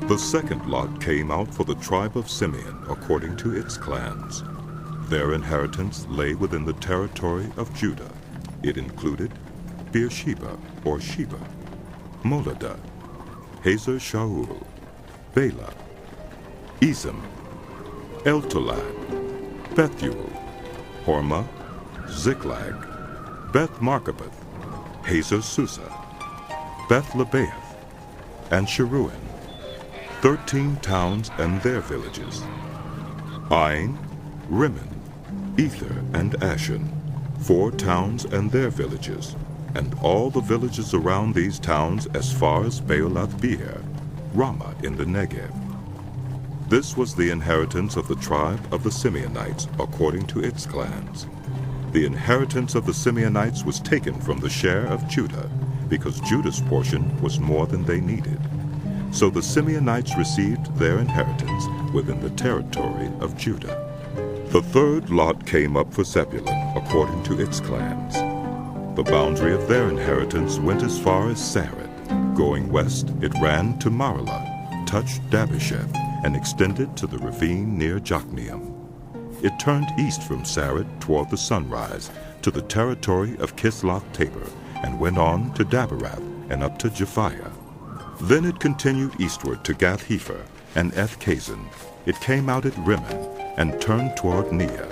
The second lot came out for the tribe of Simeon according to its clans. Their inheritance lay within the territory of Judah. It included Beersheba or Sheba, Moladah, Hazar Shual, Balah, Ezem, Eltolad, Bethul, Hormah, Ziklag, Beth Marcaboth, Hazar Susah, Beth Lebaoth, and Sharuhen, 13 towns and their villages. Ain, Rimmon, Ether, and Ashan, 4 towns and their villages, and all the villages around these towns as far as Baalath Beer, Ramah in the Negev. This was the inheritance of the tribe of the Simeonites according to its clans. The inheritance of the Simeonites was taken from the share of Judah, because Judah's portion was more than they needed. So the Simeonites received their inheritance within the territory of Judah. The third lot came up for Zebulun according to its clans. The boundary of their inheritance went as far as Sarid. Going west, it ran to Maralah, touched Dabasheth, and extended to the ravine near Jokneam. It turned east from Sarid toward the sunrise to the territory of Kisloth-Tabor, and went on to Daberath and up to Japhiah. Then it continued eastward to Gath-Hepher and Eth-Kazin. It came out at Rimmon and turned toward Neah.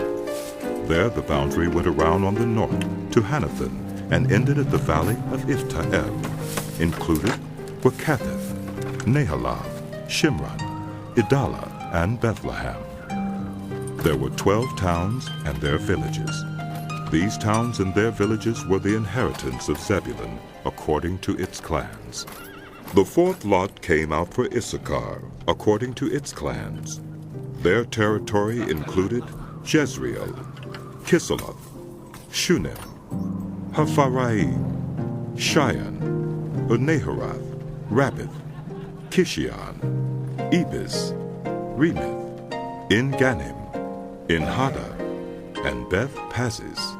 There the boundary went around on the north to Hanathan and ended at the valley of Ifta-El. Included were Katheth, Nahalath, Shimron, Idalah, and Bethlehem. There were 12 towns and their villages. These towns and their villages were the inheritance of Zebulun according to its clans. The fourth lot came out for Issachar according to its clans. Their territory included Jezreel, Kisaloth, Shunem, Hapharaim, Shion, Neharath, Rabbith, Kishion, Ebis, Remeth, En-Ganim, En-Haddah, and Beth Pazzis.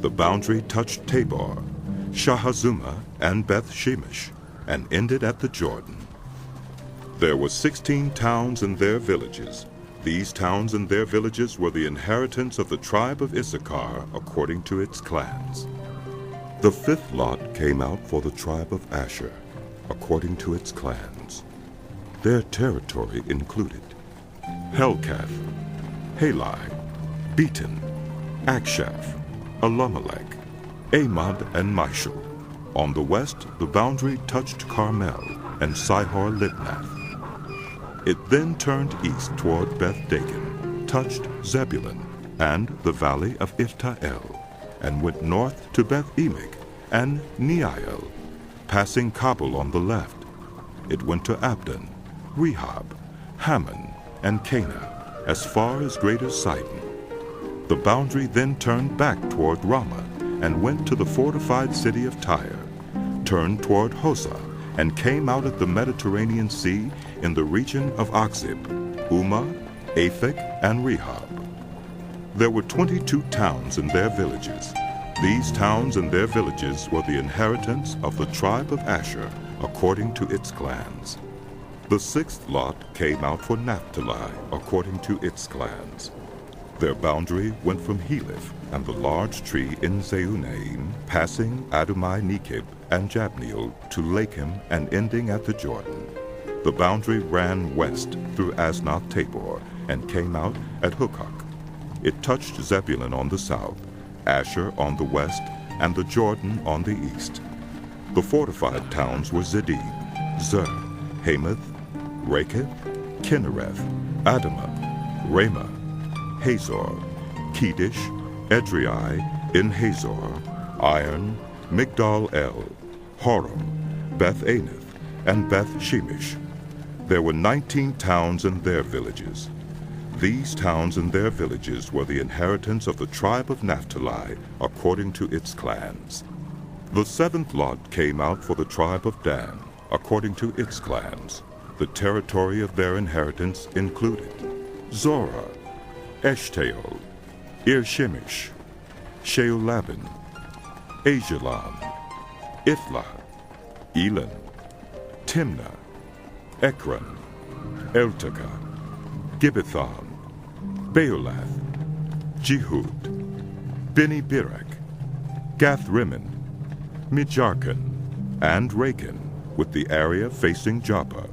The boundary touched Tabor, Shahazumah, and Beth Shemesh, and ended at the Jordan. There were 16 towns and their villages. These towns and their villages were the inheritance of the tribe of Issachar according to its clans. The fifth lot came out for the tribe of Asher according to its clans. Their territory included Helkath, Halai, Beaton, Akshaph, Elimelech, Amad, and Mishal. On the west, the boundary touched Carmel and Sihor-Libnath. It then turned east toward Beth-Dagon, touched Zebulun and the valley of Ifta-El, and went north to Beth-Emek and Neiel, passing Kabul on the left. It went to Abdon, Rehob, Hammon, and Cana, as far as Greater Sidon. The boundary then turned back toward Ramah and went to the fortified city of Tyre, turned toward Hosah, and came out at the Mediterranean Sea in the region of Akzib, Umah, Aphek, and Rehob. There were 22 towns and their villages. These towns and their villages were the inheritance of the tribe of Asher according to its clans. The sixth lot came out for Naphtali according to its clans. Their boundary went from Heleph and the large tree in Zeunaim, passing Adumai-Nekib and Jabneel to Lakim and ending at the Jordan. The boundary ran west through Asnath-Tabor and came out at Hukok. It touched Zebulun on the south, Asher on the west, and the Jordan on the east. The fortified towns were Zedib, Zer, Hamath, Raketh, Kinnereth, Adamah, Ramah, Hazor, Kedesh, Edrei, En-Hazor, Iron, Migdal-El, Horem, Beth-Anath, and Beth-Shemesh. There were 19 towns and their villages. These towns and their villages were the inheritance of the tribe of Naphtali according to its clans. The seventh lot came out for the tribe of Dan according to its clans. The territory of their inheritance included Zorah, Eshtaol, Ir-Shemesh, Sheolabin, Ajalon, Ithlah, Elon, Timnah, Ekron, Eltolad, Gibbethon, Baalath, Jehud, Beni-Berak, Gath-Rimmon, Mijarkon, and Rakin, with the area facing Joppa.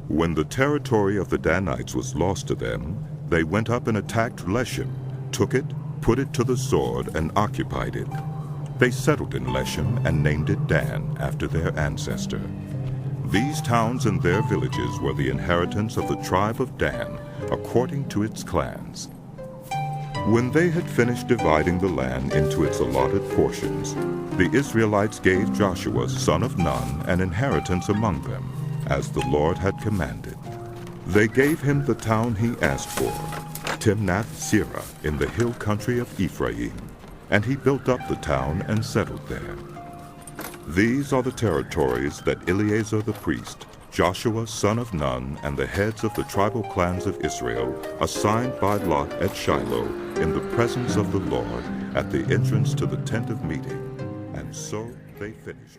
When the territory of the Danites was lost to them, they went up and attacked Leshem, took it, put it to the sword, and occupied it. They settled in Leshem and named it Dan, after their ancestor. These towns and their villages were the inheritance of the tribe of Dan, according to its clans. When they had finished dividing the land into its allotted portions, the Israelites gave Joshua son of Nun an inheritance among them, as the Lord had commanded. They gave him the town he asked for, Timnath-Serah, in the hill country of Ephraim, and he built up the town and settled there. These are the territories that Eleazar the priest, Joshua son of Nun, and the heads of the tribal clans of Israel assigned by lot at Shiloh in the presence of the Lord at the entrance to the tent of meeting. And so they finished.